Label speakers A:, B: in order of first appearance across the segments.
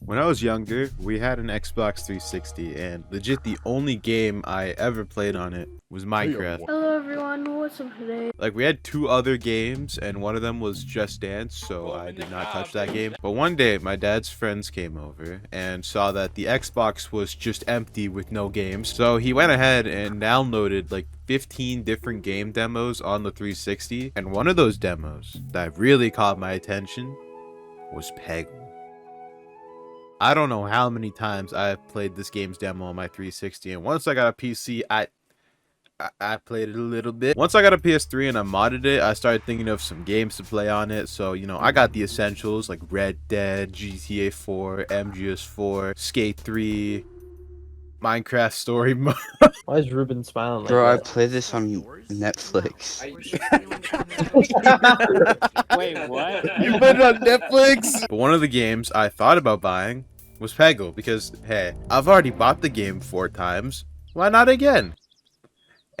A: When I was younger, we had an Xbox 360, and legit the only game I ever played on it was Minecraft.
B: Hello everyone, what's up today?
A: Like, we had two other games, and one of them was Just Dance, so I did not touch that game. But one day, my dad's friends came over and saw that the Xbox was just empty with no games. So he went ahead and downloaded like 15 different game demos on the 360, and one of those demos that really caught my attention was Peggle. I don't know how many times I've played this game's demo on my 360, and once I got a PC, I played it a little bit. Once I got a PS3 and I modded it, I started thinking of some games to play on it. So, you know, I got the essentials like Red Dead, GTA 4, MGS4, Skate 3, Minecraft Story Mode.
C: Why is Ruben smiling like
D: Bro, I
C: that?
D: play this on Netflix.
E: Wait, what?
A: You put it on Netflix? But one of the games I thought about buying was Peggle because, hey, I've already bought the game 4 times. Why not again?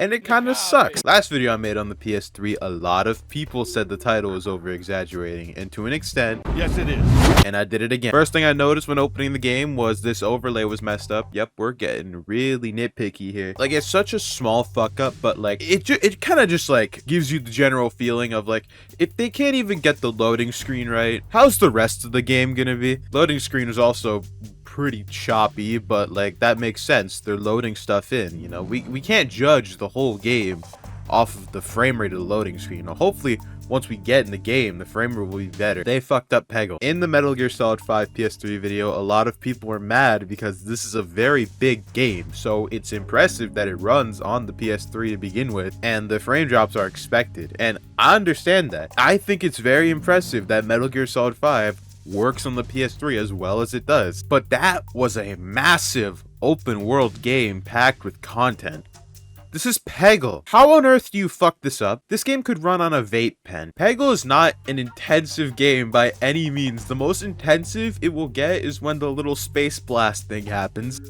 A: And it kind of sucks. Last video I made on the PS3, a lot of people said the title was over exaggerating, and to an extent, yes it is. And I did it again. First thing I noticed when opening the game was this overlay was messed up. Yep, we're getting really nitpicky here. Like, it's such a small fuck up, but like it kind of just like gives you the general feeling of like, if they can't even get the loading screen right, how's the rest of the game gonna be? Loading screen is also pretty choppy, but like that makes sense. They're loading stuff in, you know. We can't judge the whole game off of the frame rate of the loading screen. Now, hopefully once we get in the game, the frame rate will be better. They fucked up Peggle. In the Metal Gear Solid 5 PS3 video, a lot of people were mad because this is a very big game, so it's impressive that it runs on the PS3 to begin with, and the frame drops are expected, and I understand that. I think it's very impressive that Metal Gear Solid 5 works on the PS3 as well as it does. But that was a massive open world game packed with content. This is Peggle. How on earth do you fuck this up? This game could run on a vape pen. Peggle is not an intensive game by any means. The most intensive it will get is when the little space blast thing happens.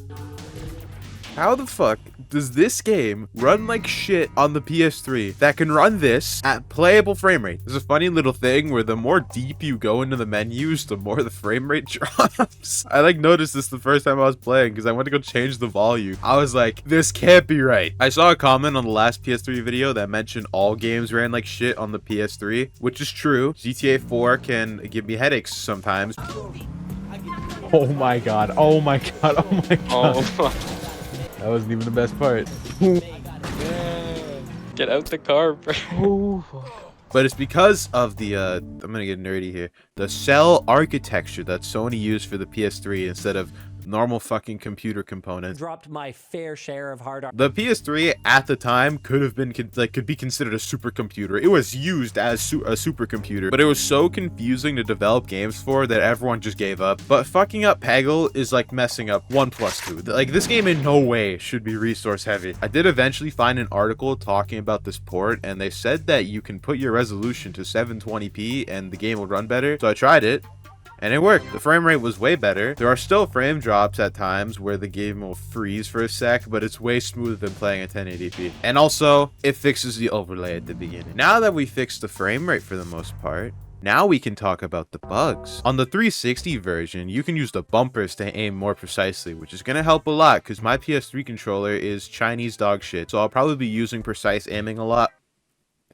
A: How the fuck does this game run like shit on the PS3 that can run this at playable frame rate? There's a funny little thing where the more deep you go into the menus, the more the frame rate drops. I like noticed this the first time I was playing because I went to go change the volume. I was like, this can't be right. I saw a comment on the last PS3 video that mentioned all games ran like shit on the PS3, which is true. GTA 4 can give me headaches sometimes.
C: Oh my god, oh my god, oh my god.
E: Oh,
C: That wasn't even the best part.
E: get out the car, bro.
A: But it's because of the, I'm gonna get nerdy here, the cell architecture that Sony used for the PS3 instead of normal fucking computer components.
F: Dropped my fair share of hard.
A: The PS3 at the time could have been could be considered a supercomputer. It was used as a supercomputer, but it was so confusing to develop games for that everyone just gave up. But fucking up Peggle is like messing up 1+2. Like, this game in no way should be resource heavy. I did eventually find an article talking about this port, and they said that you can put your resolution to 720p and the game will run better. So I tried it, and it worked. The frame rate was way better. There are still frame drops at times where the game will freeze for a sec, but it's way smoother than playing at 1080p. And also, it fixes the overlay at the beginning. Now that we fixed the frame rate for the most part, now we can talk about the bugs. On the 360 version, you can use the bumpers to aim more precisely, which is gonna help a lot because my PS3 controller is Chinese dog shit, so I'll probably be using precise aiming a lot.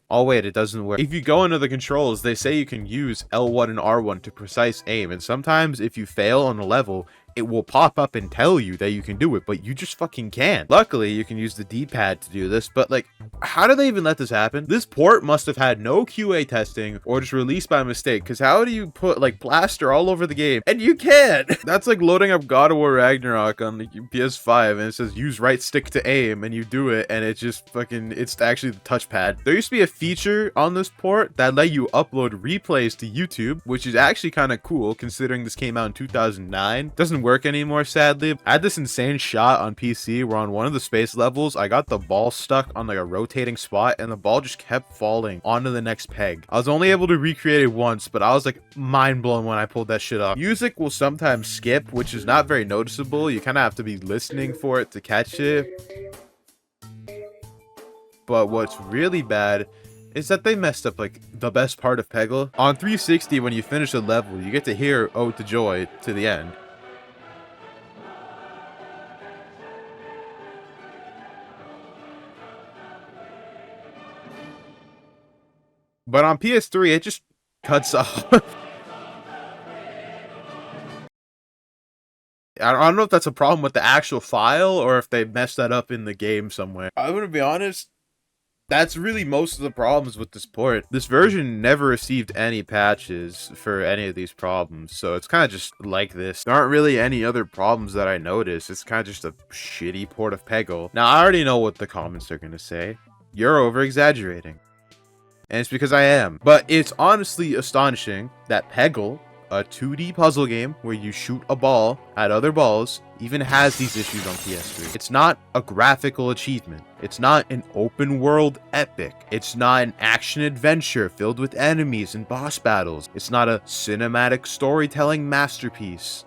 A: Oh wait, it doesn't work. If you go into the controls, they say you can use L1 and R1 to precise aim, and sometimes if you fail on a level, it will pop up and tell you that you can do it, but you just fucking can't. Luckily, you can use the D-pad to do this, but like, how do they even let this happen? This port must have had no QA testing or just released by mistake, because how do you put like plaster all over the game? And you can't! That's like loading up God of War Ragnarok on the PS5 and it says use right stick to aim, and you do it, and it just fucking, it's actually the touchpad. There used to be a feature on this port that let you upload replays to YouTube, which is actually kind of cool considering this came out in 2009. Doesn't work anymore, sadly. I had this insane shot on PC where on one of the space levels, I got the ball stuck on like a rotating spot and the ball just kept falling onto the next peg. I was only able to recreate it once, but I was like mind blown when I pulled that shit off. Music will sometimes skip, which is not very noticeable. You kind of have to be listening for it to catch it. But what's really bad is that they messed up like the best part of Peggle. On 360, when you finish a level, you get to hear Ode to Joy to the end. But on PS3, it just cuts off. I don't know if that's a problem with the actual file or if they messed that up in the game somewhere. I'm gonna be honest, that's really most of the problems with this port. This version never received any patches for any of these problems, so it's kind of just like this. There aren't really any other problems that I noticed. It's kind of just a shitty port of Peggle. Now, I already know what the comments are gonna say. You're over-exaggerating. And it's because I am. But it's honestly astonishing that Peggle, a 2D puzzle game where you shoot a ball at other balls, even has these issues on PS3. It's not a graphical achievement. It's not an open world epic. It's not an action adventure filled with enemies and boss battles. It's not a cinematic storytelling masterpiece.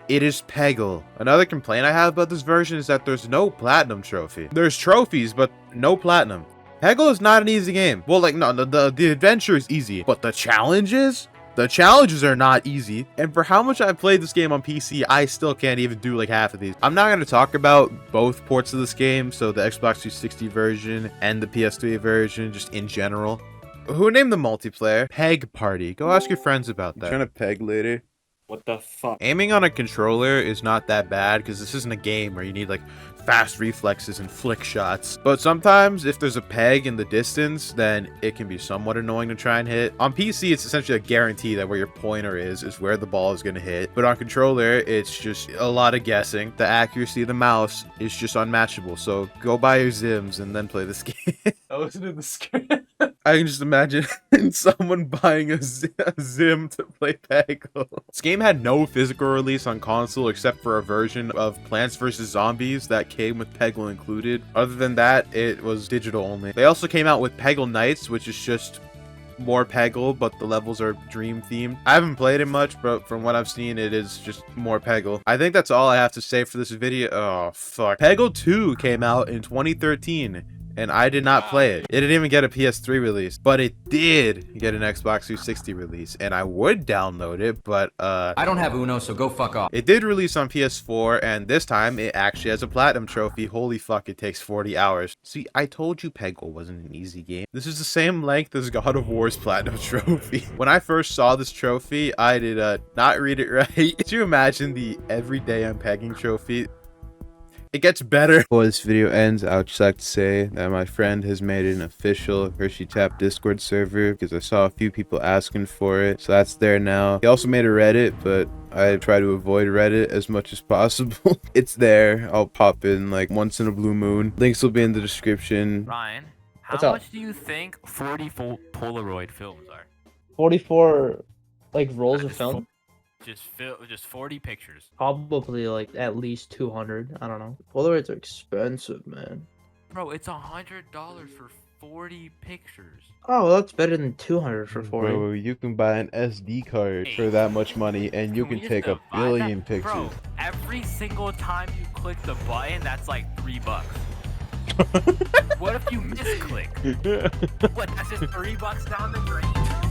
A: It is Peggle. Another complaint I have about this version is that there's no platinum trophy. There's trophies, but no platinum. Peggle is not an easy game. Well, like, no, the adventure is easy, but the challenges? The challenges are not easy, and for how much I've played this game on PC, I still can't even do like half of these. I'm not going to talk about both ports of this game, so the Xbox 360 version and the PS3 version, just in general. Who named the multiplayer? Peg Party. Go ask your friends about that. Trying to peg later.
E: What the fuck?
A: Aiming on a controller is not that bad because this isn't a game where you need like fast reflexes and flick shots. But sometimes if there's a peg in the distance, then it can be somewhat annoying to try and hit. On PC, it's essentially a guarantee that where your pointer is where the ball is going to hit. But on controller, it's just a lot of guessing. The accuracy of the mouse is just unmatchable. So go buy your Zims and then play this game. I wasn't in the script. I can just imagine someone buying a Zim to play Peggle. This game had no physical release on console except for a version of Plants vs. Zombies that came with Peggle included. Other than that, it was digital only. They also came out with Peggle Nights, which is just more Peggle, but the levels are dream themed. I haven't played it much, but from what I've seen, it is just more Peggle. I think that's all I have to say for this video. Oh, fuck. Peggle 2 came out in 2013. And I did not play it. It didn't even get a PS3 release, but it did get an Xbox 360 release, and I would download it, but
G: I don't have Uno, so go fuck off.
A: It did release on PS4, and this time it actually has a platinum trophy. Holy fuck, it takes 40 hours. See, I told you Peggle wasn't an easy game. This is the same length as God of War's platinum trophy. When I first saw this trophy, I did not read it right. Could you imagine the everyday I'm pegging trophy? It gets better. Before this video ends, I would just like to say that my friend has made an official Hershey Tap Discord server because I saw a few people asking for it. So that's there now. He also made a Reddit, but I try to avoid Reddit as much as possible. It's there. I'll pop in like once in a blue moon. Links will be in the description.
H: Ryan,
C: What's
H: how
C: up?
H: much do you think 40 full Polaroid films are?
B: 44 like rolls of film?
H: Just 40 pictures.
B: Probably like at least 200. I don't know. Polaroids are expensive, man.
H: Bro, it's $100 for 40 pictures.
B: Oh, well, that's better than 200 for 40.
A: Bro, you can buy an SD card for that much money and you can
H: we
A: take
H: just
A: a
H: divide
A: billion
H: that?
A: pictures.
H: Bro, every single time you click the button, that's like $3. What if you misclick? What, that's just $3 down the drain?